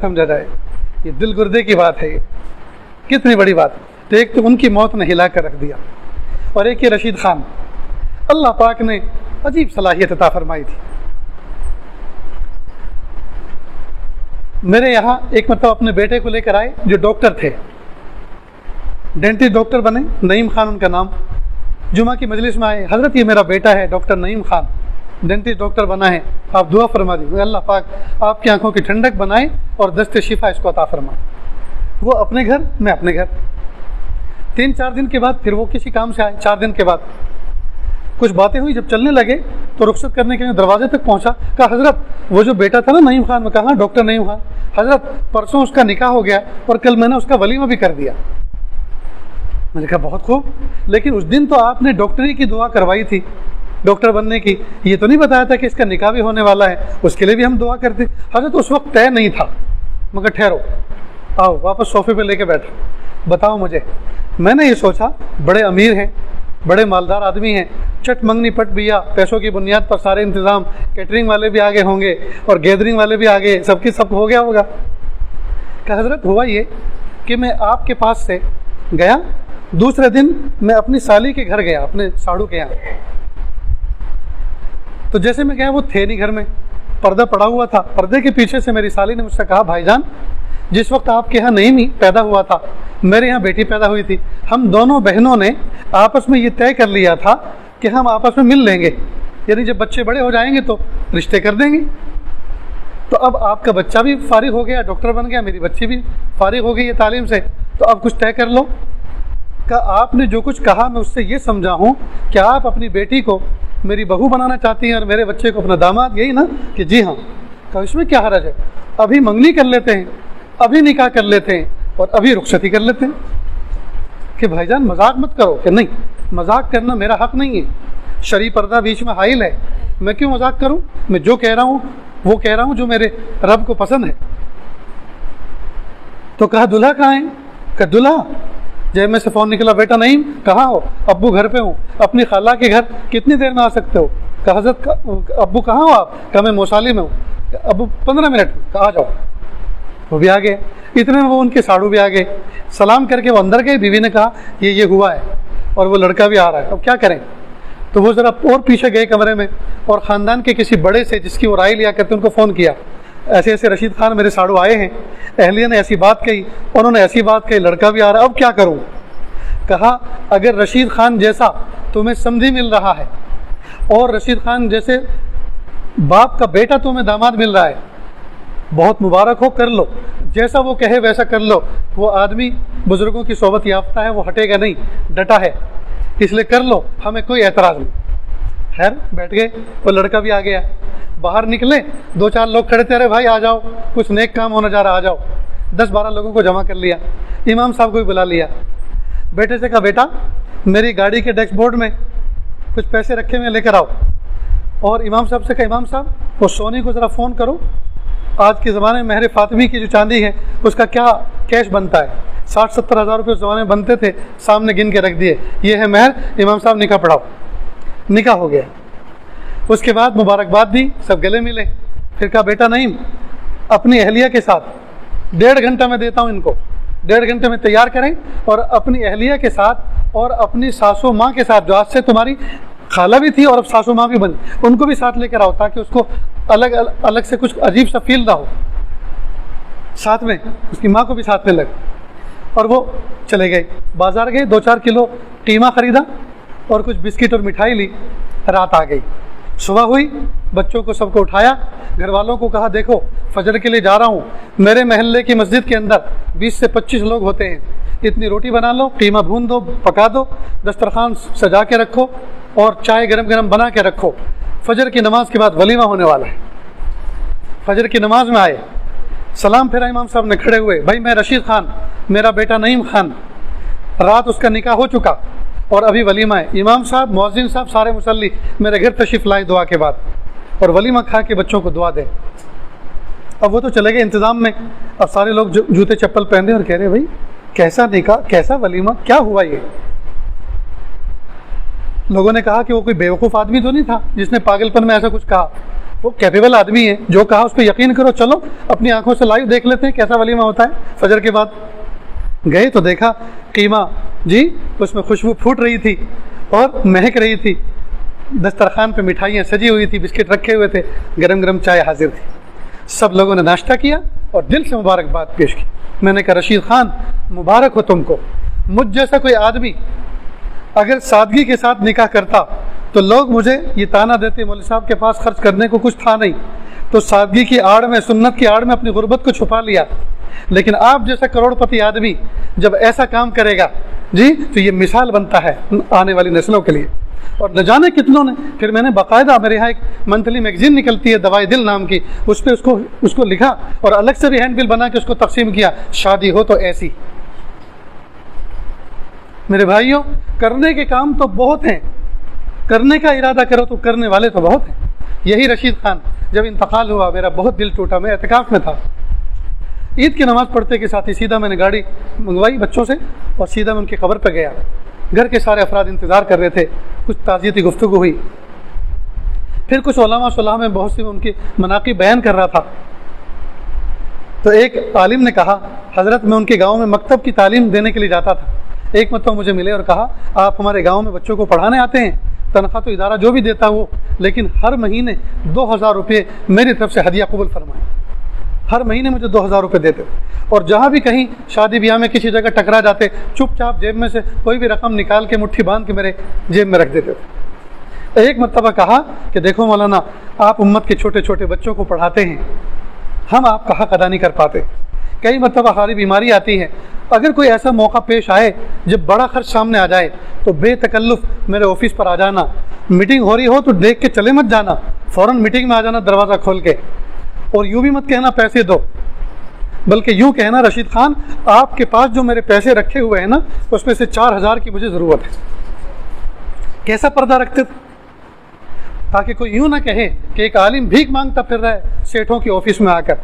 سمجھا جائے. یہ دل گردے کی بات ہے. یہ کتنی بڑی بات. تو ایک تو ان کی موت نے ہلا کر رکھ دیا, اور ایک یہ رشید خان, اللہ پاک نے عجیب صلاحیت عطا فرمائی تھی. میرے یہاں ایک مرتبہ اپنے بیٹے کو لے کر آئے جو ڈاکٹر تھے, ڈینٹسٹ ڈاکٹر بنے, نعیم خان ان کا نام. جمعہ کی مجلس میں آئے, حضرت یہ میرا بیٹا ہے ڈاکٹر نعیم خان, ڈینٹسٹ ڈاکٹر بنا ہے, آپ دعا فرما دیجیے, اللہ پاک آپ کی آنکھوں کی ٹھنڈک بنائے اور دست شفا اس کو عطا فرمائے. وہ اپنے گھر, میں اپنے گھر. 3-4 دن کے بعد پھر وہ کسی کام سے آئے. 4 دن کے بعد کچھ باتیں ہوئی, جب چلنے لگے تو رخصت کرنے کے لیے دروازے تک پہنچا. کہا حضرت وہ جو بیٹا تھا نا نعیم خان, میں کہا ڈاکٹر نعیم خان, حضرت پرسوں اس کا نکاح ہو گیا اور کل میں نے اس کا ولیمہ بھی کر دیا. میں نے کہا بہت خوب, لیکن اس دن تو آپ نے ڈاکٹری کی دعا کروائی تھی, ڈاکٹر بننے کی, یہ تو نہیں بتایا تھا کہ اس کا نکاح بھی ہونے والا ہے, اس کے لیے بھی ہم دعا کرتے. حضرت اس وقت طے نہیں تھا. مگر ٹھہرو, آؤ واپس صوفے پہ لے کے بیٹھو, بتاؤ مجھے. میں نے یہ سوچا بڑے امیر ہیں, بڑے مالدار آدمی ہیں, چٹ منگنی پٹ بیا, پیسوں کی بنیاد پر سارے انتظام, کیٹرنگ والے بھی آگے ہوں گے اور گیدرنگ والے بھی آگے, سب کی سب ہو گیا ہوگا. کہ حضرت ہوا یہ کہ میں آپ کے پاس سے گیا, دوسرے دن میں اپنی سالی کے گھر گیا, اپنے ساڑو کے یہاں. تو جیسے میں گیا وہ تھے نہیں گھر میں, پردہ پڑا ہوا تھا. پردے کے پیچھے سے میری سالی نے مجھ سے کہا بھائی جان, جس وقت آپ کے یہاں نعیم پیدا ہوا تھا, میرے یہاں بیٹی پیدا ہوئی تھی, ہم دونوں بہنوں نے آپس میں یہ طے کر لیا تھا کہ ہم آپس میں مل لیں گے, یعنی جب بچے بڑے ہو جائیں گے تو رشتے کر دیں گے. تو اب آپ کا بچہ بھی فارغ ہو گیا, ڈاکٹر بن گیا, میری بچی بھی فارغ ہو گئی ہے تعلیم سے, تو اب کچھ طے کر لو. کہ آپ نے جو کچھ کہا میں اس سے یہ سمجھا ہوں کہ آپ اپنی بیٹی کو میری بہو بنانا چاہتی ہیں اور میرے بچے کو اپنا داماد, یہی نا؟ کہ جی ہاں. کہ اس میں کیا حرج ہے, ابھی منگنی کر لیتے ہیں, ابھی نکاح کر لیتے ہیں اور ابھی رخصتی کر لیتے ہیں. کہ بھائی جان مذاق مت کرو. کہ نہیں, مذاق کرنا میرا حق نہیں ہے, شرعی پردہ بیچ میں حائل ہے, میں کیوں مذاق کروں؟ میں جو کہہ رہا ہوں وہ کہہ رہا ہوں جو میرے رب کو پسند ہے. تو کہا دلہا کہاں ہے؟ کہ دلہا جب میں سے فون نکلا, بیٹا نعیم کہاں ہو؟ ابو گھر پہ ہوں. اپنی خالہ کے گھر کتنی دیر میں آ سکتے ہو؟ کہ حضرت ابو کہاں ہو آپ؟ کہ میں موسالی میں ہوں. ابو 15 منٹ میں. کہ آ جاؤ. وہ بھی آ گئے. اتنے میں وہ ان کے ساڑو بھی آ گئے. سلام کر کے وہ اندر گئے. بیوی نے کہا یہ ہوا ہے اور وہ لڑکا بھی آ رہا ہے, اب کیا کریں؟ تو وہ ذرا اور پیچھے گئے کمرے میں, اور خاندان کے کسی بڑے سے جس کی وہ رائے لیا کرتے ان کو فون کیا, ایسے ایسے رشید خان میرے ساڑو آئے ہیں, اہلیہ نے ایسی بات کہی, انہوں نے ایسی بات کہی, لڑکا بھی آ رہا ہے, اب کیا کروں؟ کہا اگر رشید خان جیسا تمہیں سمجھی مل رہا ہے اور رشید خان جیسے باپ کا بیٹا تمہیں داماد مل رہا ہے, بہت مبارک ہو, کر لو, جیسا وہ کہے ویسا کر لو. وہ آدمی بزرگوں کی صحبت یافتہ ہے, وہ ہٹے گا نہیں, ڈٹا ہے, اس لیے کر لو, ہمیں کوئی اعتراض نہیں. خیر بیٹھ گئے. وہ لڑکا بھی آ گیا. باہر نکلے, 2-4 لوگ کھڑے تھے, ارے بھائی آ جاؤ, کچھ نیک کام ہونے جا رہا, آ جاؤ. 10-12 لوگوں کو جمع کر لیا. امام صاحب کو بھی بلا لیا. بیٹے سے کہا بیٹا میری گاڑی کے ڈیش بورڈ میں کچھ پیسے رکھے ہوئے لے کر آؤ. اور امام صاحب سے کہا امام صاحب وہ سونی کو ذرا فون کرو, آج کے زمانے میں مہر فاطمی کی جو چاندی ہے اس کا کیا کیش بنتا ہے. 60-70 ہزار روپے اس زمانے میں بنتے تھے, سامنے گن کے رکھ دیے, یہ ہے مہر. امام صاحب نکاح پڑھاؤ. نکاح ہو گیا. اس کے بعد مبارکباد دی, سب گلے ملے. پھر کہا بیٹا نعیم اپنی اہلیہ کے ساتھ 1.5 گھنٹہ میں دیتا ہوں ان کو, 1.5 گھنٹے میں تیار کریں, اور اپنی اہلیہ کے ساتھ اور اپنی ساسو ماں کے ساتھ, جو آج سے تمہاری خالہ بھی تھی اور اب ساسو ماں بھی بنی, ان کو بھی ساتھ لے کر آؤ تاکہ اس کو الگ سے کچھ عجیب سا فیل نہ ہو. ساتھ میں اس کی ماں کو بھی ساتھ میں لگ. اور وہ چلے گئے. بازار گئے, 2-4 کلو ٹیما خریدا اور کچھ بسکٹ اور مٹھائی لی. رات آ گئی. صبح ہوئی, بچوں کو سب کو اٹھایا, گھر والوں کو کہا دیکھو فجر کے لیے جا رہا ہوں, میرے محلے کی مسجد کے اندر 20 سے 25 لوگ ہوتے ہیں, اتنی روٹی بنا لو, قیمہ بھون دو, پکا دو, دسترخوان سجا کے رکھو اور چائے گرم گرم بنا کے رکھو, فجر کی نماز کے بعد ولیمہ ہونے والا ہے. فجر کی نماز میں آئے, سلام پھیرا امام صاحب نے, کھڑے ہوئے, بھائی میں رشید خان, میرا بیٹا نعیم خان, رات اس کا نکاح ہو چکا اور ابھی ولیمہ ہے. امام صاحب, مؤذن صاحب, سارے مصلی میرے گھر تشریف لائے دعا کے بعد, اور ولیمہ کھا کے بچوں کو دعا دے. اب وہ تو چلے گئے انتظام میں. اب سارے لوگ جوتے چپل پہنے اور کہہ رہے بھائی کیسا نکاح, کیسا ولیمہ, کیا ہوا یہ؟ لوگوں نے کہا کہ وہ کوئی بیوقوف آدمی تو نہیں تھا جس نے پاگل پن میں ایسا کچھ کہا. وہ کیپیبل آدمی ہے, جو کہا اس پہ یقین کرو, چلو اپنی آنکھوں سے لائیو دیکھ لیتے ہیں کیسا ولیمہ ہوتا ہے. فجر کے بعد گئے تو دیکھا قیمہ جی اس میں خوشبو پھوٹ رہی تھی اور مہک رہی تھی, دسترخوان پہ مٹھائیاں سجی ہوئی تھی, بسکٹ رکھے ہوئے تھے, گرم گرم چائے حاضر تھی. سب لوگوں نے ناشتہ کیا اور دل سے مبارکباد پیش کی. میں نے کہا رشید خان مبارک ہو تم کو, مجھ جیسا کوئی آدمی اگر سادگی کے ساتھ نکاح کرتا تو لوگ مجھے یہ تانا دیتے مولوی صاحب کے پاس خرچ کرنے کو کچھ تھا نہیں, تو سادگی کی آڑ میں, سنت کی آڑ میں اپنی غربت کو چھپا لیا. لیکن آپ جیسا کروڑ پتی آدمی جب ایسا کام کرے گا جی تو یہ مثال بنتا ہے آنے والی نسلوں کے لیے. اور نہ جانے کتنوں نے, پھر میں نے باقاعدہ, میرے یہاں ایک منتھلی میگزین نکلتی ہے دوائی دل نام کی, اس پہ اس کو لکھا اور الگ سے بھی ہینڈ بل بنا کے اس کو تقسیم کیا, شادی ہو تو ایسی. میرے بھائیوں کرنے کے کام تو بہت ہیں, کرنے کا ارادہ کرو تو کرنے والے تو بہت ہیں. یہی رشید خان جب انتقال ہوا میرا بہت دل ٹوٹا, میں اعتکاف میں تھا. عید کی نماز پڑھتے کے ساتھ ہی سیدھا میں نے گاڑی منگوائی بچوں سے اور سیدھا میں ان کی قبر پہ گیا. گھر کے سارے افراد انتظار کر رہے تھے, کچھ تعزیتی گفتگو ہوئی, پھر کچھ علماء صلاح میں بہت سی ان کی مناقب بیان کر رہا تھا. تو ایک عالم نے کہا حضرت میں ان کے گاؤں میں مکتب کی تعلیم دینے کے لیے جاتا تھا, ایک مرتبہ مجھے ملے اور کہا آپ ہمارے گاؤں میں بچوں کو پڑھانے آتے ہیں, تنخواہ تو ادارہ جو بھی دیتا وہ, لیکن ہر مہینے 2000 روپے میری طرف سے ہدیہ قبول فرمائیں. ہر مہینے مجھے 2000 روپے دیتے, اور جہاں بھی کہیں شادی بیاہ میں کسی جگہ ٹکرا جاتے چپ چاپ جیب میں سے کوئی بھی رقم نکال کے مٹھی باندھ کے میرے جیب میں رکھ دیتے تھے. ایک مرتبہ کہا کہ دیکھو مولانا آپ امت کے چھوٹے چھوٹے بچوں کو پڑھاتے ہیں, ہم آپ کا حق ادا نہیں کر پاتے. کئی مرتبہ خالی بیماری آتی ہے, اگر کوئی ایسا موقع پیش آئے جب بڑا خرچ سامنے آ جائے تو بے تکلف میرے آفس پر آ جانا, میٹنگ ہو رہی ہو تو دیکھ کے چلے مت جانا, فوراً میٹنگ میں آ جانا دروازہ کھول کے, اور یوں بھی مت کہنا پیسے دو, بلکہ یوں کہنا رشید خان آپ کے پاس جو میرے پیسے رکھے ہوئے ہیں نا اس میں سے 4000 کی مجھے ضرورت ہے. کیسا پردہ رکھتے تھے تاکہ کوئی یوں نہ کہے کہ ایک عالم بھیک مانگتا پھر رہا ہے سیٹھوں کی آفس میں آ کر,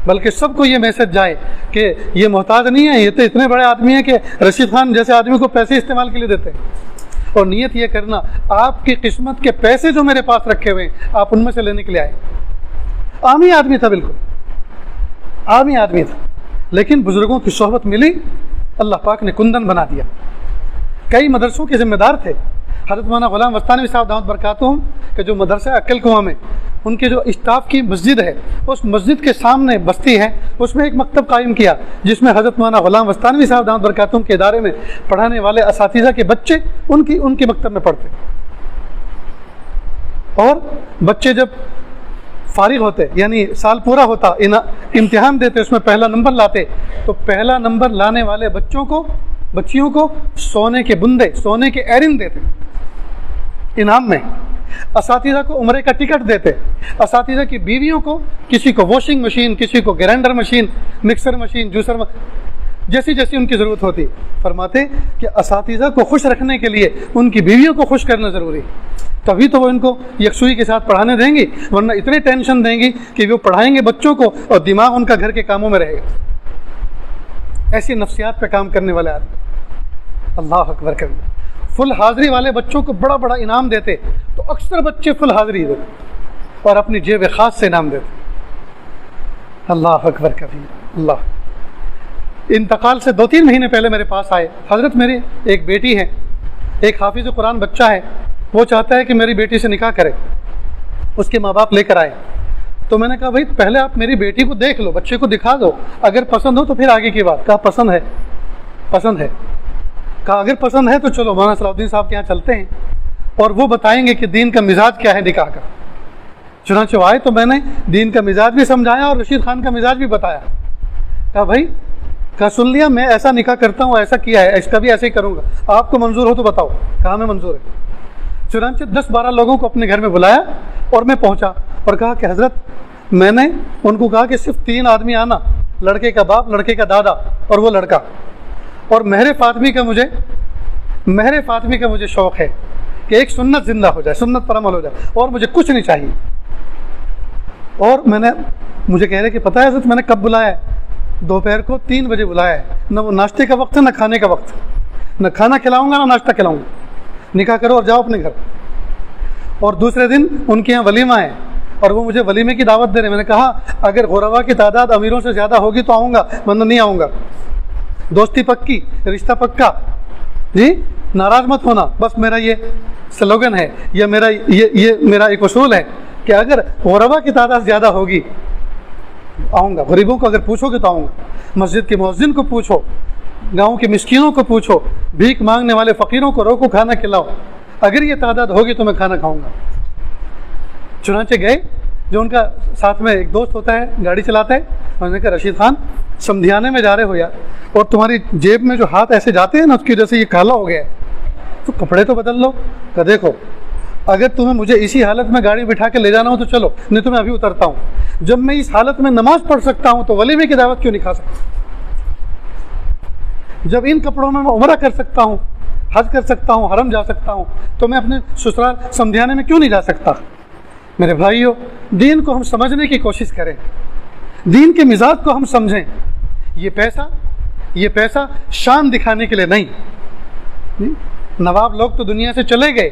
بلکہ سب کو یہ میسج جائے کہ یہ محتاج نہیں ہے, یہ تو اتنے بڑے آدمی ہیں کہ رشید خان جیسے آدمی کو پیسے استعمال کے لیے دیتے ہیں. اور نیت یہ کرنا آپ کی قسمت کے پیسے جو میرے پاس رکھے ہوئے ہیں آپ ان میں سے لینے کے لیے آئے. عامی آدمی تھا, بالکل عامی آدمی تھا, لیکن بزرگوں کی صحبت ملی, اللہ پاک نے کندن بنا دیا. کئی مدرسوں کے ذمہ دار تھے. حضرت مولانا غلام وستانوی صاحب دعوت برکاتہم کہ جو مدرسہ عقل کنواں میں ان کے جو اسٹاف کی مسجد ہے, اس مسجد کے سامنے بستی ہے, اس میں ایک مکتب قائم کیا جس میں حضرت مولانا غلام وستانوی صاحب دعوت برکاتہم کے ادارے میں پڑھانے والے اساتذہ کے بچے ان کی مکتب میں پڑھتے. اور بچے جب فارغ ہوتے یعنی سال پورا ہوتا, امتحان دیتے, اس میں پہلا نمبر لاتے, تو پہلا نمبر لانے والے بچیوں کو سونے کے بندے, سونے کے ایرنگ دیتے انعام میں. اساتذہ کو عمرے کا ٹکٹ دیتے, اساتذہ کی بیویوں کو, کسی کو واشنگ مشین, کسی کو grinder machine, mixer machine, juicer جیسی جیسی ان کی ضرورت ہوتی. فرماتے کہ اساتذہ کو خوش رکھنے کے لیے ان کی بیویوں کو خوش کرنا ضروری, تبھی تو وہ ان کو یکسوئی کے ساتھ پڑھانے دیں گی, ورنہ اتنے ٹینشن دیں گی کہ وہ پڑھائیں گے بچوں کو اور دماغ ان کا گھر کے کاموں میں رہے گا. ایسی نفسیات پہ کام کرنے والے آدمی, اللہ اکبر کرنا. فل حاضری والے بچوں کو بڑا بڑا انعام دیتے, تو اکثر بچے فل حاضری دیتے اور اپنی جیب خاص سے انعام دیتے. اللہ اکبر کبیر. اللہ. انتقال سے 2-3 مہینے پہلے میرے پاس آئے, حضرت میری ایک بیٹی ہے, ایک حافظ قرآن بچہ ہے, وہ چاہتا ہے کہ میری بیٹی سے نکاح کرے, اس کے ماں باپ لے کر آئے. تو میں نے کہا بھائی پہلے آپ میری بیٹی کو دیکھ لو, بچے کو دکھا دو, اگر پسند ہو تو پھر آگے کی بات. کہا پسند ہے, پسند ہے. کہا اگر پسند ہے تو چلو مولانا صلاح الدین صاحب کے یہاں چلتے ہیں اور وہ بتائیں گے کہ دین کا مزاج کیا ہے نکاح کا. چنانچہ آئے تو میں نے دین کا مزاج بھی سمجھایا اور رشید خان کا مزاج بھی بتایا. کہا بھائی, کہا سن لیا, میں ایسا نکاح کرتا ہوں, ایسا کیا ہے, اس کا بھی ایسے ہی کروں گا, آپ کو منظور ہو تو بتاؤ. کہا میں منظور ہے. چنانچہ 10-12 لوگوں کو اپنے گھر میں بلایا اور میں پہنچا اور کہا کہ حضرت میں نے ان کو کہا کہ صرف 3 آدمی آنا, لڑکے کا باپ, لڑکے کا دادا اور وہ لڑکا, اور مہر فاطمی کا مجھے شوق ہے کہ ایک سنت زندہ ہو جائے, سنت پر عمل ہو جائے, اور مجھے کچھ نہیں چاہیے. اور مجھے کہہ رہے کہ پتہ ہے حضرت میں نے کب بلایا ہے, دوپہر کو 3 بجے بلایا ہے, نہ وہ ناشتے کا وقت ہے نہ کھانے کا وقت, نہ کھانا کھلاؤں گا نہ ناشتہ کھلاؤں گا, نکاح کرو اور جاؤ اپنے گھر. اور دوسرے دن ان کے یہاں ولیمہ ہے اور وہ مجھے ولیمے کی دعوت دے رہے ہیں. میں نے کہا اگر غربا کی تعداد امیروں سے زیادہ ہوگی تو آؤں گا, ورنہ نہیں آؤں گا. دوستی پکی, رشتہ پکا. جی ناراض مت ہونا, بس میرا یہ سلوگن ہے, یہ میرا ایک اصول ہے کہ اگر غربا کی تعداد زیادہ ہوگی آؤں گا. غریبوں کو اگر پوچھو گے تو آؤں گا. مسجد کے مؤذن کو پوچھو, گاؤں کے مسکینوں کو پوچھو, بھیک مانگنے والے فقیروں کو روکو, کھانا کھلاؤ. اگر یہ تعداد ہوگی تو میں کھانا کھاؤں گا. چنانچہ گئے, جو ان کا ساتھ میں ایک دوست ہوتا ہے گاڑی چلاتا ہے, انہوں نے کہا رشید خان سمدھیانے میں جا رہے ہو یار, اور تمہاری جیب میں جو ہاتھ ایسے جاتے ہیں نا اس کی وجہ سے یہ کالا ہو گیا ہے, تو کپڑے تو بدل لو. کہ دیکھو اگر تمہیں مجھے اسی حالت میں گاڑی بٹھا کے لے جانا ہو تو چلو, نہیں تو میں ابھی اترتا ہوں. جب میں اس حالت میں نماز پڑھ سکتا ہوں تو ولیمے کی دعوت کیوں نہیں کھا سکتا؟ جب ان کپڑوں میں عمرہ کر سکتا ہوں, حج کر سکتا ہوں, حرم جا سکتا ہوں, تو میں اپنے سسرال سمدھیانے میں کیوں نہیں جا سکتا؟ میرے بھائیو, دین کو ہم سمجھنے کی کوشش کریں, دین کے مزاج کو ہم سمجھیں. یہ پیسہ شان دکھانے کے لیے نہیں. نواب لوگ تو دنیا سے چلے گئے,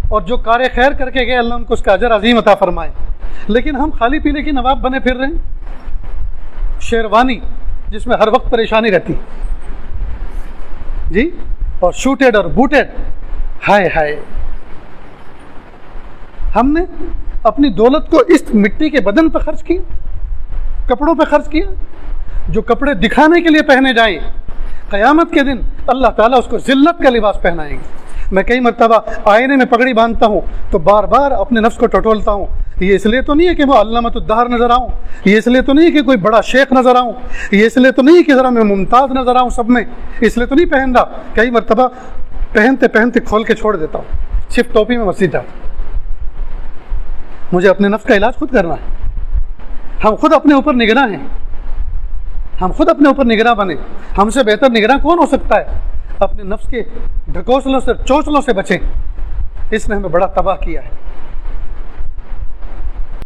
اور جو کار خیر کر کے گئے اللہ ان کو اس کا اجر عظیم عطا فرمائے. لیکن ہم خالی پینے کی نواب بنے پھر رہے ہیں, شیروانی جس میں ہر وقت پریشانی رہتی جی, اور شوٹیڈ اور بوٹیڈ. ہائے ہائے, ہم نے اپنی دولت کو اس مٹی کے بدن پہ خرچ کیا, کپڑوں پہ خرچ کیا. جو کپڑے دکھانے کے لیے پہنے جائیں, قیامت کے دن اللہ تعالیٰ اس کو ذلت کا لباس پہنائیں گے. میں کئی مرتبہ آئینے میں پگڑی باندھتا ہوں تو بار بار اپنے نفس کو ٹٹولتا ہوں. یہ اس لیے تو نہیں ہے کہ وہ علامۃ الدہر نظر آؤں, یہ اس لیے تو نہیں ہے کہ کوئی بڑا شیخ نظر آؤں, یہ اس لیے تو نہیں کہ ذرا میں ممتاز نظر آؤں سب میں, اس لیے تو نہیں پہن رہا. کئی مرتبہ پہنتے پہنتے کھول کے چھوڑ دیتا ہوں, صرف ٹوپی میں مسجد جاتا ہوں. مجھے اپنے نفس کا علاج خود کرنا ہے. ہم خود اپنے اوپر نگراں ہیں, ہم خود اپنے اوپر نگراں بنے. ہم سے بہتر نگراں کون ہو سکتا ہے؟ اپنے نفس کے ڈھکوسلوں سے, چوچلوں سے بچیں. اس نے ہمیں بڑا تباہ کیا ہے.